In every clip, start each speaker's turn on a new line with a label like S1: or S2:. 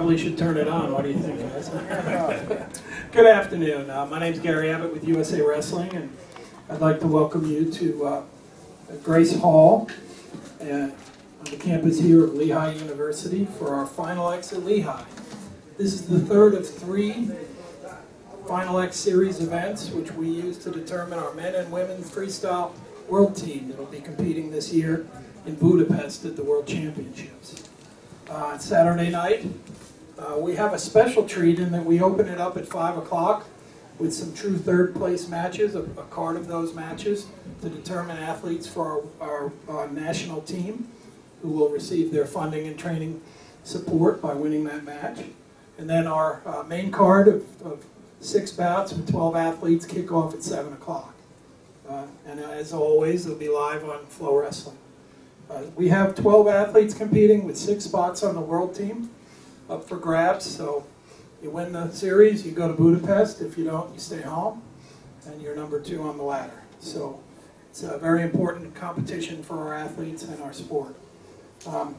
S1: Probably should turn it on. What do you think, guys? Good afternoon. My name's Gary Abbott with USA Wrestling, and I'd like to welcome you to Grace Hall on the campus here of Lehigh University for our Final X at Lehigh. This is the third of 3 Final X Series events, which we use to determine our men and women freestyle world team that will be competing this year in Budapest at the World Championships. Saturday night, we have a special treat in that we open it up at 5 o'clock with some true third place matches, a card of those matches to determine athletes for our national team who will receive their funding and training support by winning that match. And then our main card of 6 bouts with 12 athletes kick off at 7 o'clock. And as always, it'll be live on Flow Wrestling. We have 12 athletes competing with 6 spots on the world team up for grabs. So you win the series, you go to Budapest. If you don't, you stay home, and you're number 2 on the ladder. So it's a very important competition for our athletes and our sport. On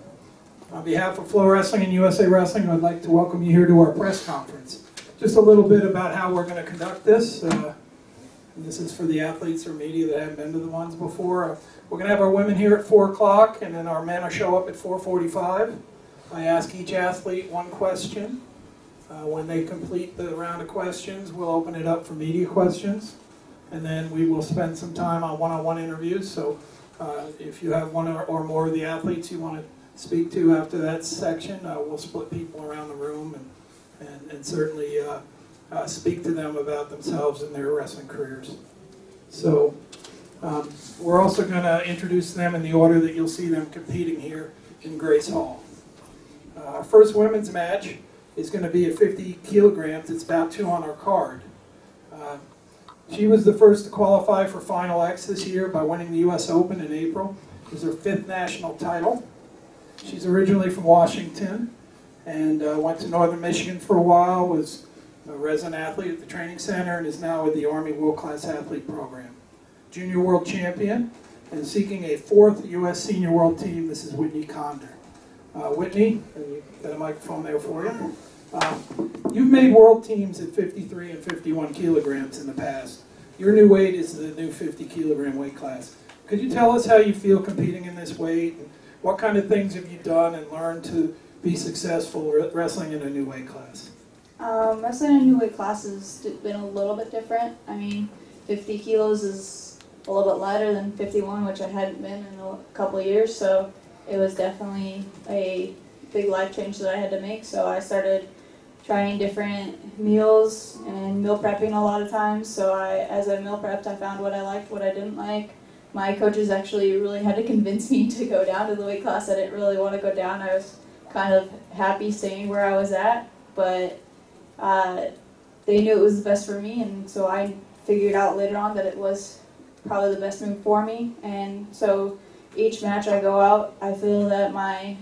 S1: behalf of Flow Wrestling and USA Wrestling, I'd like to welcome you here to our press conference. Just a little bit about how we're going to conduct this. And this is for the athletes or media that haven't been to the ones before. We're going to have our women here at 4 o'clock, and then our men will show up at 4:45. I ask each athlete one question. When they complete the round of questions, we'll open it up for media questions. And then we will spend some time on one-on-one interviews. So if you have one or more of the athletes you want to speak to after that section, we'll split people around the room and certainly speak to them about themselves and their wrestling careers. So we're also going to introduce them in the order that you'll see them competing here in Grace Hall. Our first women's match is going to be at 50 kilograms. It's about 2 on our card. She was the first to qualify for Final X this year by winning the U.S. Open in April. It was her 5th national title. She's originally from Washington and went to Northern Michigan for a while, was a resident athlete at the training center, and is now with the Army World Class Athlete Program. Junior World Champion, and seeking a 4th U.S. Senior World Team, this is Whitney Conder. Whitney, and you've got a microphone there for you. You've made world teams at 53 and 51 kilograms in the past. Your new weight is the new 50 kilogram weight class. Could you tell us how you feel competing in this weight? And what kind of things have you done and learned to be successful wrestling in a new weight class?
S2: Wrestling in a new weight class has been a little bit different. I mean, 50 kilos is a little bit lighter than 51, which I hadn't been in a couple of years, so it was definitely a big life change that I had to make. So I started trying different meals and meal prepping a lot of times. So as I meal prepped, I found what I liked, what I didn't like. My coaches actually really had to convince me to go down to the weight class. I didn't really want to go down. I was kind of happy staying where I was at, but they knew it was the best for me, and so I figured out later on that it was probably the best move for me. And so each match I go out, I feel that my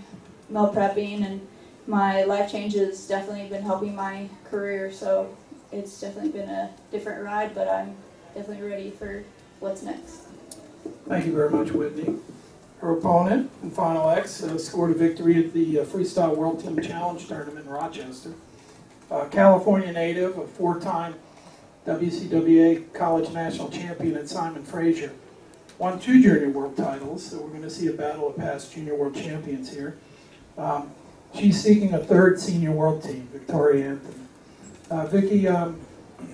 S2: meal prepping and my life change has definitely been helping my career. So it's definitely been a different ride, but I'm definitely ready for what's next.
S1: Thank you very much, Whitney. Her opponent in Final X scored a victory at the Freestyle World Team Challenge Tournament in Rochester. California native, a 4-time WCWA College National Champion, and Simon Frazier. Won 2 junior world titles, so we're going to see a battle of past junior world champions here. She's seeking a 3rd senior world team, Victoria Anthony. Vicky,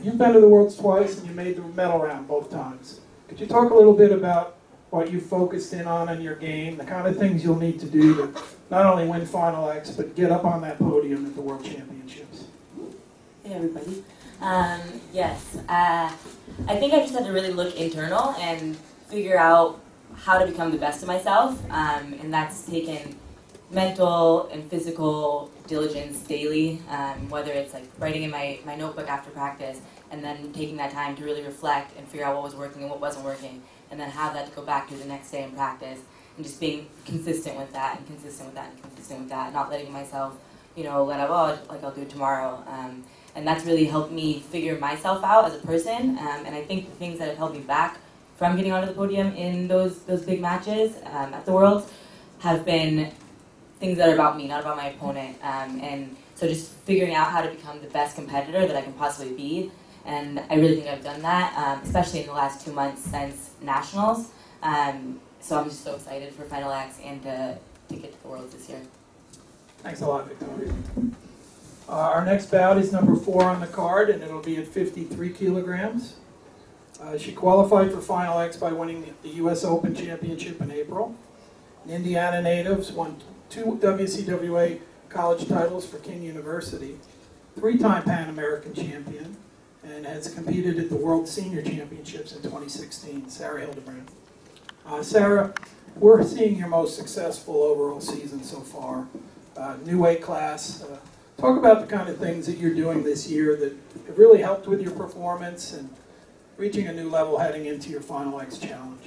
S1: you've been to the Worlds twice and you made the medal round both times. Could you talk a little bit about what you focused in on in your game, the kind of things you'll need to do to not only win Final X, but get up on that podium at the World Championships?
S3: Hey everybody. Yes, I think I just had to really look internal and figure out how to become the best of myself, and that's taken mental and physical diligence daily, whether it's like writing in my notebook after practice and then taking that time to really reflect and figure out what was working and what wasn't working, and then have that to go back to the next day in practice, and just being consistent with that and consistent with that and consistent with that, not letting myself, let up, like I'll do it tomorrow. And that's really helped me figure myself out as a person, and I think the things that have held me back from getting onto the podium in those big matches at the Worlds have been things that are about me, not about my opponent, and So just figuring out how to become the best competitor that I can possibly be. And I really think I've done that, especially in the last 2 months since Nationals. So I'm just so excited for Final X and to get to the Worlds this year.
S1: Thanks a lot, Victoria. Our next bout is number 4 on the card, and it'll be at 53 kilograms. She qualified for Final X by winning the U.S. Open Championship in April. An Indiana natives won 2 WCWA college titles for King University, 3-time Pan American champion, and has competed at the World Senior Championships in 2016, Sarah Hildebrandt. Sarah, we're seeing your most successful overall season so far. New weight class. Talk about the kind of things that you're doing this year that have really helped with your performance and reaching a new level heading into your Final X challenge.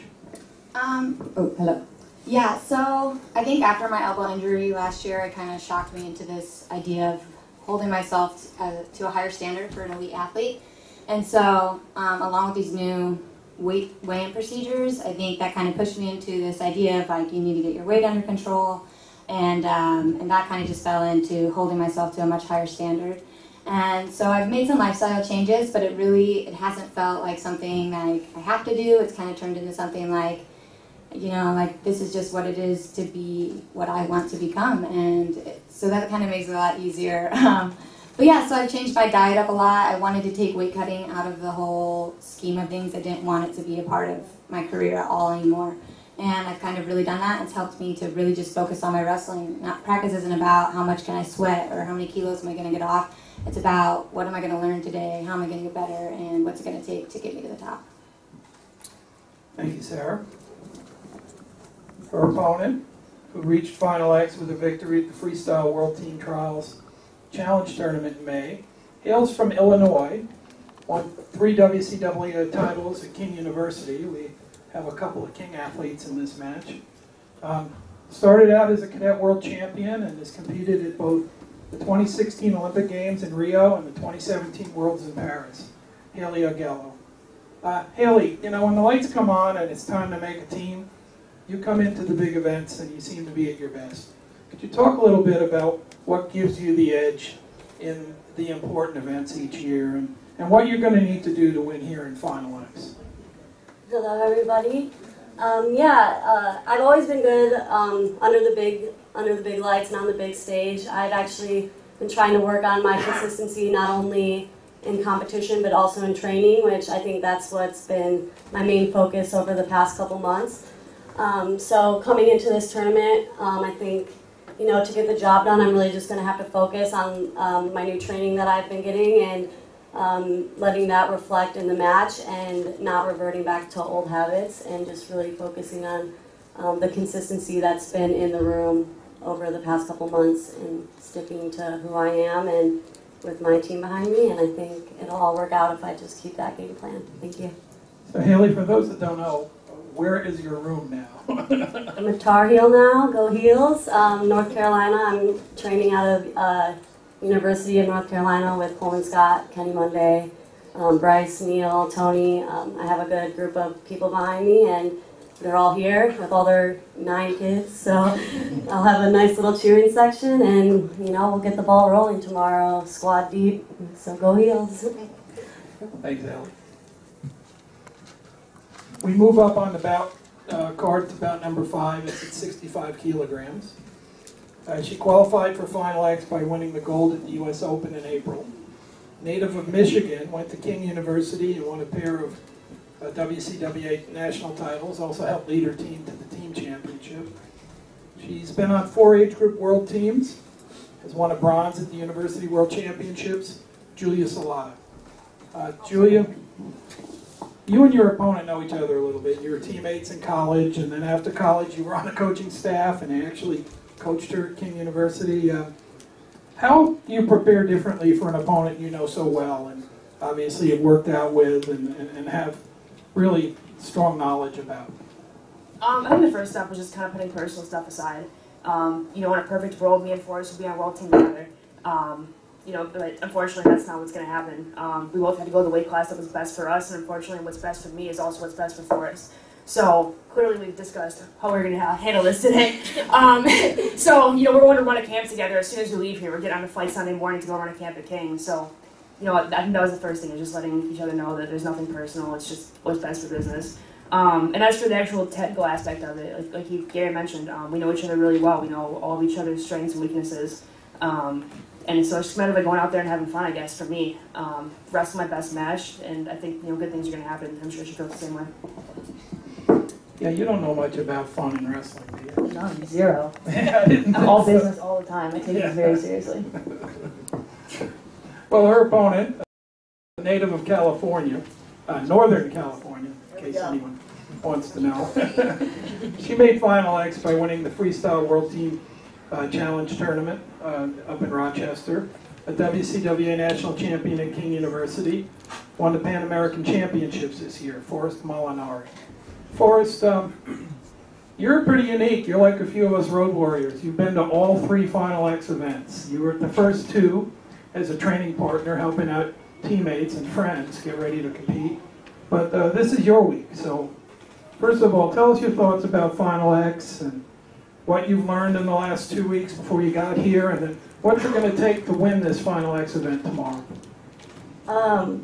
S4: Hello. Yeah, so I think after my elbow injury last year, it kind of shocked me into this idea of holding myself to a higher standard for an elite athlete. And so, along with these new weigh-in procedures, I think that kind of pushed me into this idea of like, you need to get your weight under control. And that kind of just fell into holding myself to a much higher standard. And so I've made some lifestyle changes, but it hasn't felt like something like I have to do. It's kind of turned into something like, like this is just what it is to be what I want to become. And so that kind of makes it a lot easier. But yeah, so I've changed my diet up a lot. I wanted to take weight cutting out of the whole scheme of things. I didn't want it to be a part of my career at all anymore. And I've kind of really done that. It's helped me to really just focus on my wrestling. Practice isn't about how much can I sweat or how many kilos am I going to get off. It's about what am I going to learn today, how am I going to get better, and what's it going to take to get me to the top.
S1: Thank you, Sarah. Her opponent, who reached Final X with a victory at the Freestyle World Team Trials Challenge Tournament in May, hails from Illinois, won 3 WCW titles at King University. We have a couple of King athletes in this match. Started out as a cadet world champion and has competed at both the 2016 Olympic Games in Rio and the 2017 Worlds in Paris. Elia Geller. Haley, when the lights come on and it's time to make a team, you come into the big events and you seem to be at your best. Could you talk a little bit about what gives you the edge in the important events each year and what you're going to need to do to win here in Final X?
S5: Hello, everybody. I've always been good under the big lights and on the big stage. I've actually been trying to work on my consistency not only in competition but also in training, which I think that's what's been my main focus over the past couple months. So coming into this tournament, I think to get the job done, I'm really just going to have to focus on my new training that I've been getting and letting that reflect in the match and not reverting back to old habits and just really focusing on the consistency that's been in the room over the past couple months and sticking to who I am and with my team behind me, and I think it'll all work out if I just keep that game plan. Thank you.
S1: So Haley, for those that don't know, where is your room now?
S5: I'm a Tar Heel now, go Heels. North Carolina, I'm training out of University of North Carolina with Coleman Scott, Kenny Monday, Bryce, Neil, Tony. I have a good group of people behind me, and they're all here with all their 9 kids. So I'll have a nice little cheering section, and we'll get the ball rolling tomorrow, squad deep. So go Heels.
S1: Thanks, Allie. We move up on the bout card to bout number 5. It's at 65 kilograms. She qualified for Final X by winning the gold at the U.S. Open in April. Native of Michigan, went to King University and won a pair of WCWA national titles, also helped lead her team to the team championship. She's been on 4 age group world teams, has won a bronze at the University World Championships. Julia Salata. Julia, you and your opponent know each other a little bit. You were teammates in college, and then after college you were on the coaching staff and actually coached her at King University. How do you prepare differently for an opponent you know so well and obviously have worked out with and have really strong knowledge about?
S6: I think the first step was just kind of putting personal stuff aside. In a perfect world, me and Forrest would be on world team together. But unfortunately that's not what's going to happen. We both had to go the weight class that was best for us, and unfortunately what's best for me is also what's best for Forrest. So clearly we've discussed how we're going to handle this today. So, you know, we're going to run a camp together. As soon as we leave here, we're getting on a flight Sunday morning to go run a camp at King. So, you know, I think that was the first thing, is just letting each other know that there's nothing personal. It's just what's best for business. And as for the actual technical aspect of it, like Gary mentioned, we know each other really well. We know all of each other's strengths and weaknesses. And so it's just a matter of going out there and having fun, I guess, for me. Wrestle my best match, and I think, you know, good things are going to happen. I'm sure she feels the same way.
S1: Yeah, you don't know much about fun in wrestling, do you?
S6: No, zero.
S1: Yeah, I didn't
S6: I'm
S1: think
S6: all
S1: so.
S6: business all the time. I take this very seriously.
S1: Well, her opponent, a native of California, Northern California, in case anyone wants to know. She made Final X by winning the Freestyle World Team Challenge Tournament up in Rochester, a WCWA National Champion at King University, won the Pan American Championships this year, Forrest Molinari. Forrest, you're pretty unique. You're like a few of us road warriors. You've been to all 3 Final X events. You were at the first 2 as a training partner, helping out teammates and friends get ready to compete. But this is your week, so first of all, tell us your thoughts about Final X and what you've learned in the last 2 weeks before you got here, and then what you're going to take to win this Final X event tomorrow.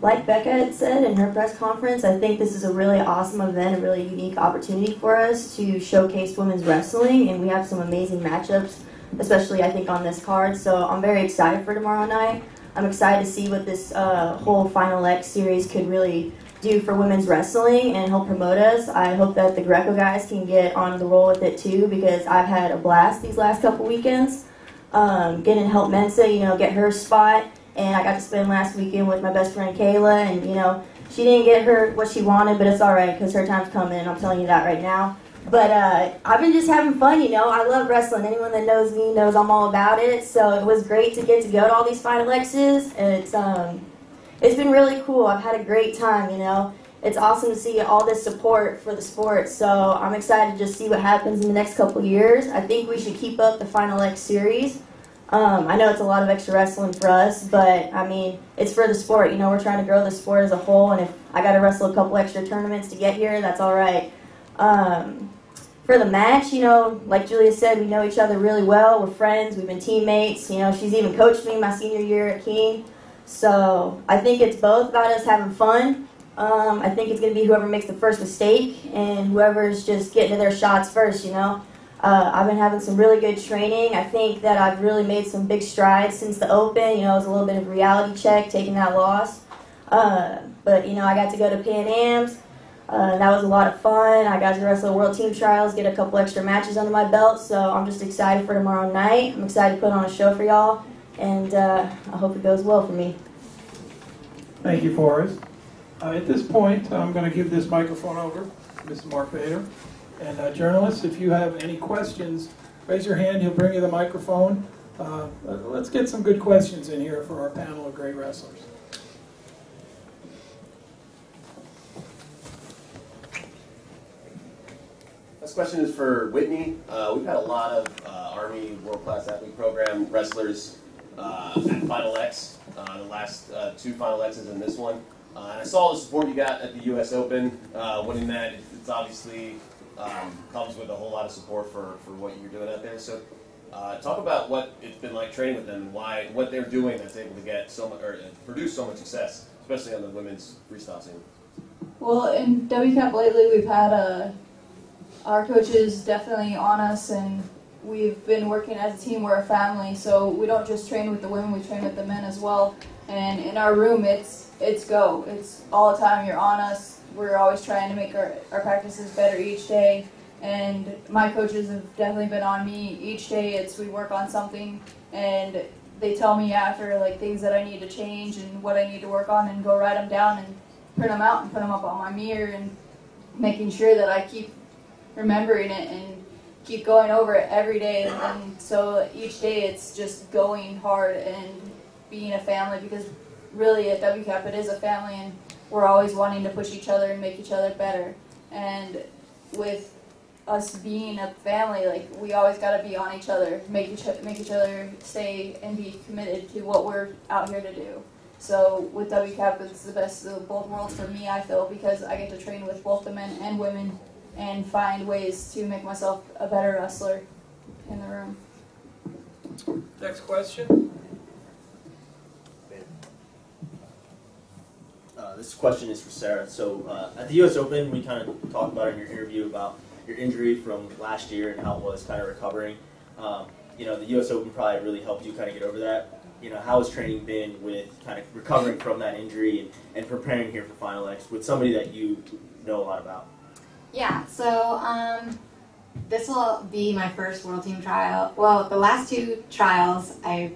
S7: Like Becca had said in her press conference, I think this is a really awesome event, a really unique opportunity for us to showcase women's wrestling, and we have some amazing matchups, especially I think on this card, so I'm very excited for tomorrow night. I'm excited to see what this whole Final X series could really do for women's wrestling and help promote us. I hope that the Greco guys can get on the roll with it too, because I've had a blast these last couple weekends. Getting to help Mensa, you know, get her spot. And I got to spend last weekend with my best friend Kayla, and you know, she didn't get her what she wanted, but it's all right because her time's coming, and I'm telling you that right now. But I've been just having fun, you know. I love wrestling. Anyone that knows me knows I'm all about it. So it was great to get to go to all these Final X's. It's been really cool. I've had a great time, you know. It's awesome to see all this support for the sport. So I'm excited to just see what happens in the next couple of years. I think we should keep up the Final X series. I know it's a lot of extra wrestling for us, but I mean, it's for the sport. You know, we're trying to grow the sport as a whole, and if I got to wrestle a couple extra tournaments to get here, that's all right. For the match, you know, like Julia said, we know each other really well. We're friends. We've been teammates. You know, she's even coached me my senior year at King. So I think it's both about us having fun. I think it's going to be whoever makes the first mistake and whoever's just getting to their shots first, you know. I've been having some really good training. I think that I've really made some big strides since the Open. You know, it was a little bit of a reality check, taking that loss. But, you know, I got to go to Pan Am's. That was a lot of fun. I got to wrestle World Team Trials, get a couple extra matches under my belt. So I'm just excited for tomorrow night. I'm excited to put on a show for y'all. And I hope it goes well for me.
S1: Thank you, Forrest. At this point, I'm going to give this microphone over to Mr. Mark Vader. And journalists, if you have any questions, raise your hand. He'll bring you the microphone. Let's get some good questions in here for our panel of great wrestlers.
S8: This question is for Whitney. We've had a lot of Army World Class Athlete Program wrestlers at Final X, the last 2 Final X's and this one. And I saw the support you got at the U.S. Open. Winning that, it's obviously comes with a whole lot of support for what you're doing out there. So talk about what it's been like training with them and what they're doing that's able to get so much, or produce so much success, especially on the women's freestyle scene.
S2: Well, in WCAP lately, we've had our coaches definitely on us, and we've been working as a team. We're a family, so we don't just train with the women, we train with the men as well. And in our room, it's go. It's all the time. You're on us. We're always trying to make our practices better each day. And my coaches have definitely been on me each day. We work on something, and they tell me after like things that I need to change and what I need to work on, and go write them down and print them out and put them up on my mirror, and making sure that I keep remembering it and keep going over it every day. And so each day it's just going hard and being a family, because really at WCAP it is a family, and we're always wanting to push each other and make each other better. And with us being a family, like, we always got to be on each other, make each other stay and be committed to what we're out here to do. So with WCAP, it's the best of both worlds for me, I feel, because I get to train with both the men and women and find ways to make myself a better wrestler in the room.
S1: Next question.
S9: This question is for Sarah. So at the U.S. Open, we kind of talked about in your interview about your injury from last year and how it was kind of recovering. You know, the U.S. Open probably really helped you kind of get over that. You know, how has training been with kind of recovering from that injury and preparing here for Final X with somebody that you know a lot about?
S4: Yeah, so this will be my first World Team trial. Well, the last 2 trials, I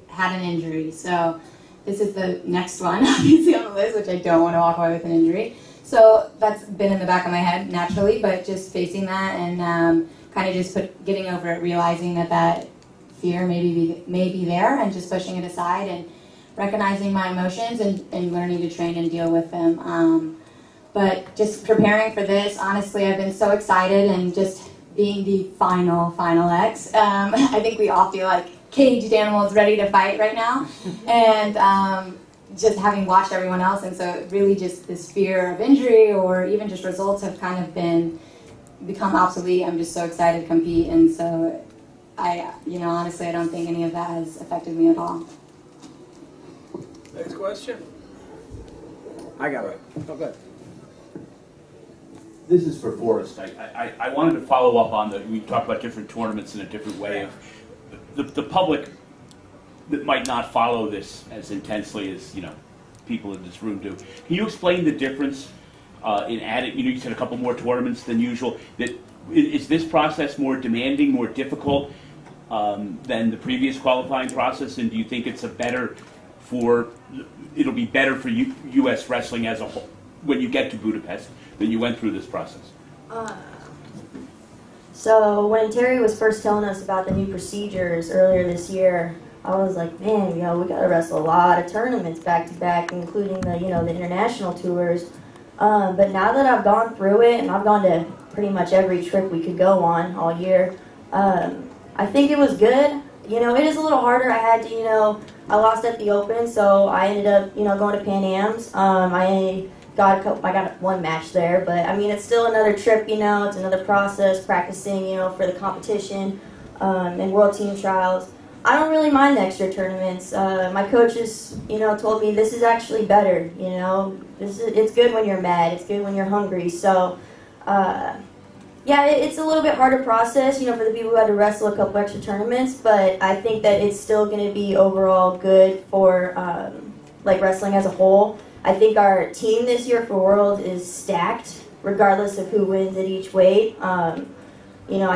S4: had an injury, so this is the next one, obviously, on the list, which I don't want to walk away with an injury. So that's been in the back of my head naturally, but just facing that and kind of just getting over it, realizing that fear may be there, and just pushing it aside and recognizing my emotions and learning to train and deal with them. But just preparing for this, honestly, I've been so excited, and just being the final X. I think we all feel like caged animals ready to fight right now, and just having watched everyone else, and so really just this fear of injury or even just results have kind of become obsolete. I'm just so excited to compete, and so honestly, I don't think any of that has affected me at all.
S1: Next question.
S10: I got it. Oh, good.
S11: This is for Forrest. I wanted to follow up on we talked about different tournaments in a different way. Of the public that might not follow this as intensely as people in this room do. Can you explain the difference in adding? You said a couple more tournaments than usual. Is this process more demanding, more difficult than the previous qualifying process? And do you think it'll be better for U.S. wrestling as a whole when you get to Budapest than you went through this process?
S7: So when Terry was first telling us about the new procedures earlier this year, I was like, man, we got to wrestle a lot of tournaments back to back, including the the international tours. But now that I've gone through it, and I've gone to pretty much every trip we could go on all year, I think it was good. It is a little harder. I had to, I lost at the Open, so I ended up, going to Pan Am's. I got one match there, but I mean, it's still another trip, it's another process, practicing, for the competition and World Team trials. I don't really mind the extra tournaments. My coaches, told me this is actually better, it's good when you're mad, it's good when you're hungry, so, yeah, it's a little bit harder process, for the people who had to wrestle a couple extra tournaments, but I think that it's still going to be overall good for, wrestling as a whole. I think our team this year for World is stacked, regardless of who wins at each weight. I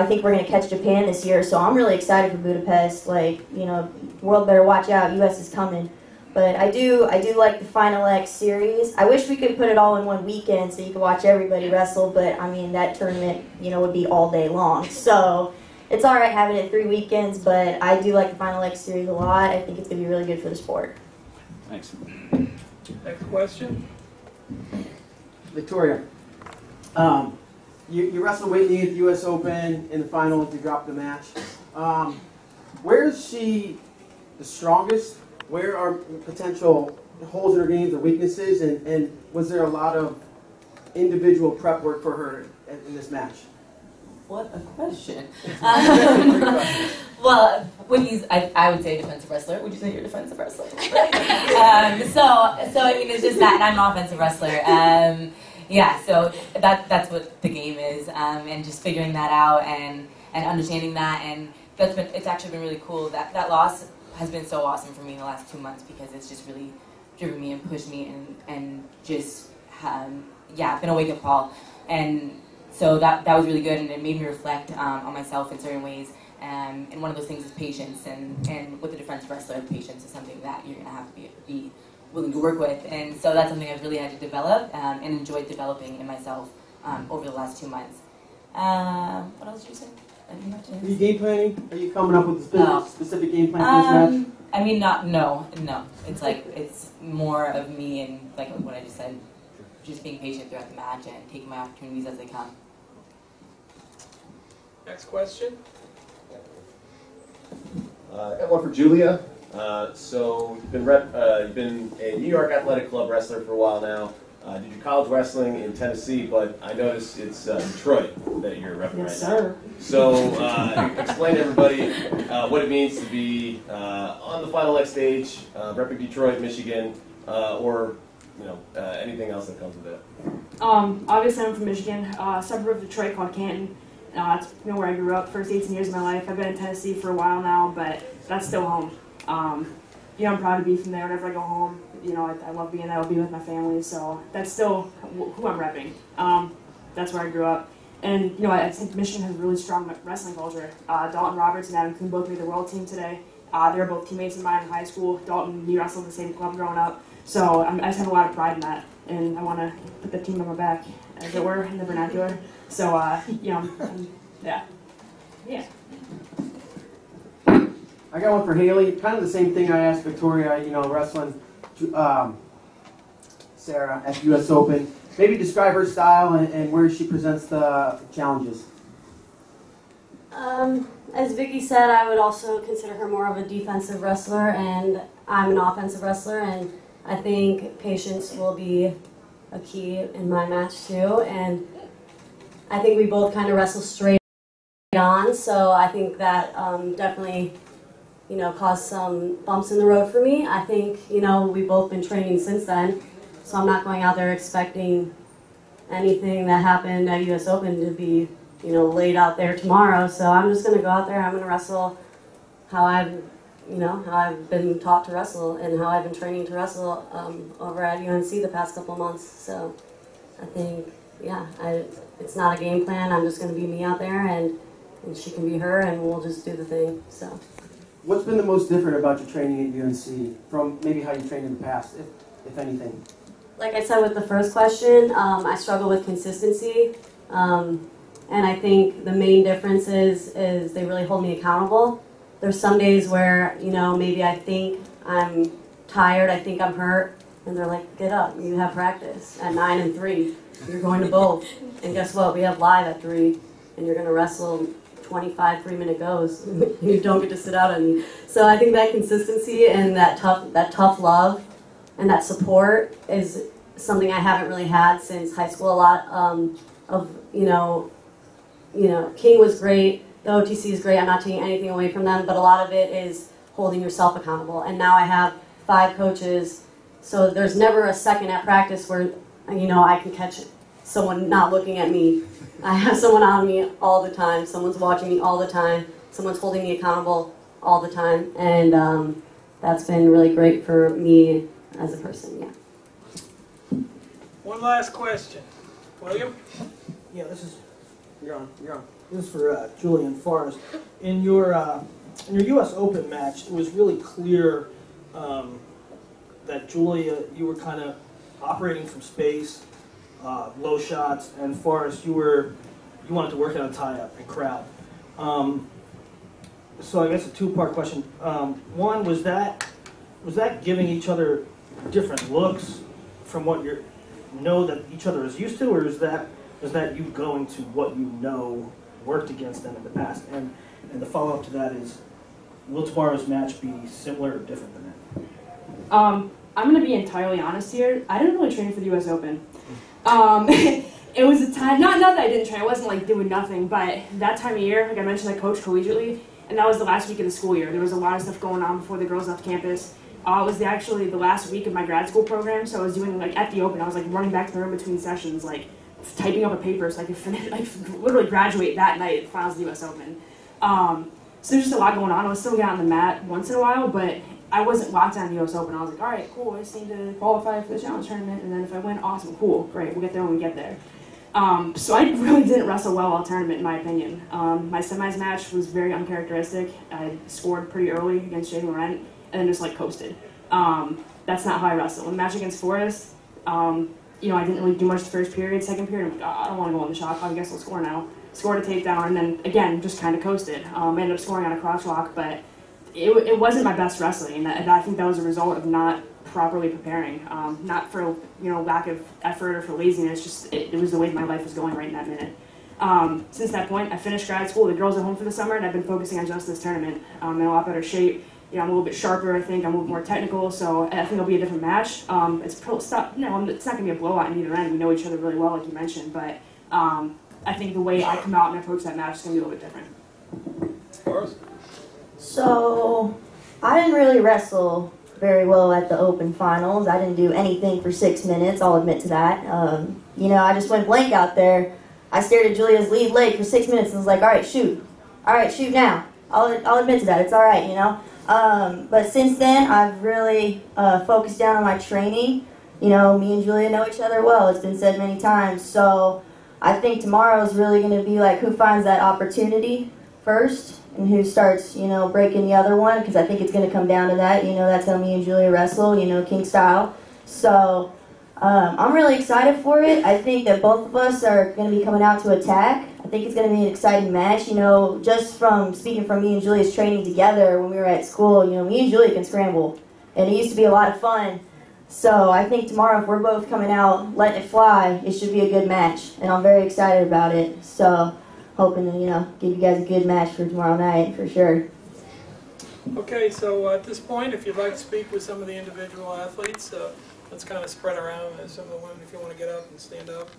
S7: think we're going to catch Japan this year, so I'm really excited for Budapest. World better watch out, U.S. is coming. But I do like the Final X series. I wish we could put it all in one weekend so you could watch everybody wrestle, but I mean, that tournament, would be all day long. So it's all right having it 3 weekends, but I do like the Final X series a lot. I think it's going to be really good for the sport.
S11: Thanks.
S1: Next question.
S10: Victoria, you wrestled Whitney at the U.S. Open in the final. You dropped the match. Where is she the strongest? Where are potential holes in her games or weaknesses? And was there a lot of individual prep work for her in this match?
S3: What a question. Well, Whitney's, I would say defensive wrestler. Would you say you're a defensive wrestler? So I mean, it's just that, and I'm an offensive wrestler. Yeah, so that's what the game is, and just figuring that out and understanding that, and it's actually been really cool. That loss has been so awesome for me in the last 2 months because it's just really driven me and pushed me and just been a wake up call, and so that was really good, and it made me reflect on myself in certain ways. And one of those things is patience, and with a defensive wrestler, patience is something that you're going to have to be willing to work with. And so that's something I've really had to develop and enjoyed developing in myself over the last 2 months. What else did you say?
S10: Are you game planning? Are you coming up with a specific game plan for this match?
S3: I mean, no. It's it's more of me and like what I just said, just being patient throughout the match and taking my opportunities as they come.
S1: Next question.
S8: I got one for Julia. So you've been a New York Athletic Club wrestler for a while now. did your college wrestling in Tennessee, but I noticed it's Detroit that you're repping
S6: Yes,
S8: right
S6: sir.
S8: now. So explain to everybody what it means to be on the Final X stage, repping Detroit, Michigan, or anything else that comes with it.
S6: Obviously, I'm from Michigan, a suburb of Detroit called Canton. It's where I grew up. First 18 years of my life. I've been in Tennessee for a while now, but that's still home. I'm proud to be from there. Whenever I go home, I love being there. I'll be with my family, so that's still who I'm repping. That's where I grew up. And, I think Michigan has a really strong wrestling culture. Dalton Roberts and Adam Kuhn both made the world team today. They were both teammates of mine in high school. Dalton and me wrestled in the same club growing up. So I just have a lot of pride in that, and I want to put the team on my back, as it were, in the vernacular. So, yeah.
S10: I got one for Haley. Kind of the same thing I asked Victoria, wrestling Sarah at the US Open. Maybe describe her style and where she presents the challenges.
S5: As Vicky said, I would also consider her more of a defensive wrestler, and I'm an offensive wrestler, and I think patience will be a key in my match too. And I think we both kind of wrestle straight on, so I think that definitely caused some bumps in the road for me. I think we've both been training since then, so I'm not going out there expecting anything that happened at US Open to be laid out there tomorrow. So I'm just gonna go out there. I'm gonna wrestle how I've been taught to wrestle and how I've been training to wrestle over at UNC the past couple of months. So I think, it's not a game plan. I'm just gonna be me out there, and she can be her, and we'll just do the thing. So.
S10: What's been the most different about your training at UNC from maybe how you trained in the past, if anything?
S5: Like I said with the first question, I struggle with consistency. And I think the main difference is they really hold me accountable. There's some days where, maybe I think I'm tired, I think I'm hurt, and they're like, get up, you have practice at 9 and 3. You're going to both. And guess what? We have live at 3, and you're going to wrestle 25 3-minute goes. You don't get to sit out any. So I think that consistency and that tough love and that support is something I haven't really had since high school. A lot of King was great, the OTC is great, I'm not taking anything away from them, but a lot of it is holding yourself accountable. And now I have 5 coaches, so there's never a second at practice where I can catch someone not looking at me. I have someone on me all the time, someone's watching me all the time, someone's holding me accountable all the time, and that's been really great for me as a person, yeah.
S1: One last question. William?
S12: Yeah, you're on. This is for Julie and Forrest. In your U.S. Open match, it was really clear that Julia, you were kind of operating from space, low shots, and Forrest, you wanted to work out a tie-up and crowd. So I guess a two-part question. One, was that giving each other different looks from what you know that each other is used to, or is that you going to what you know worked against them in the past? And the follow-up to that is, will tomorrow's match be similar or different than that?
S6: I'm going to be entirely honest here. I didn't really train for the U.S. Open. It was a time, not that I didn't train, I wasn't like doing nothing, but that time of year, like I mentioned, I coached collegiately, and that was the last week of the school year. There was a lot of stuff going on before the girls left campus. It was actually the last week of my grad school program, so I was doing, like, at the Open, I was, like, running back to the room between sessions, like, typing up a paper so I could finish, like, literally graduate that night at the finals of the U.S. Open. So there's just a lot going on. I was still getting on the mat once in a while, but I wasn't locked on the U.S. Open. I was like, all right, cool, I just need to qualify for the challenge tournament, and then if I win, awesome, cool, great, we'll get there when we get there. So I really didn't wrestle well all tournament, in my opinion. My semis match was very uncharacteristic. I scored pretty early against Jaden Laurent, and then just like coasted. That's not how I wrestle. In the match against Forrest, I didn't really do much the first period. Second period, I'm like, I don't want to go on the shot clock. I guess I'll score now. Scored a takedown, and then again, just kind of coasted. Ended up scoring on a crosswalk, but it wasn't my best wrestling, and I think that was a result of not properly preparing, not for lack of effort or for laziness. Just it was the way my life was going right in that minute. Since that point, I finished grad school. The girls are home for the summer, and I've been focusing on just this tournament. I'm in a lot better shape. I'm a little bit sharper. I think I'm a little more technical, so I think it'll be a different match. It's not gonna be a blowout in either end. We know each other really well, like you mentioned, but I think the way I come out and approach that match is gonna be a little bit different.
S7: So I didn't really wrestle very well at the open finals. I didn't do anything for 6 minutes. I'll admit to that. I just went blank out there. I stared at Julia's lead leg for 6 minutes and was like, all right, shoot now. I'll admit to that. It's all right, But since then, I've really focused down on my training. Me and Julia know each other well. It's been said many times. So I think tomorrow is really going to be like who finds that opportunity first and who starts, breaking the other one, because I think it's going to come down to that. That's how me and Julia wrestle, king style. So I'm really excited for it. I think that both of us are going to be coming out to attack. I think it's going to be an exciting match. Just from speaking from me and Julia's training together when we were at school, me and Julia can scramble, and it used to be a lot of fun. So I think tomorrow, if we're both coming out letting it fly, it should be a good match, and I'm very excited about it. So hoping to, give you guys a good match for tomorrow night for sure.
S1: Okay, so at this point, if you'd like to speak with some of the individual athletes, let's kind of spread around. Some of the women, if you want to get up and stand up.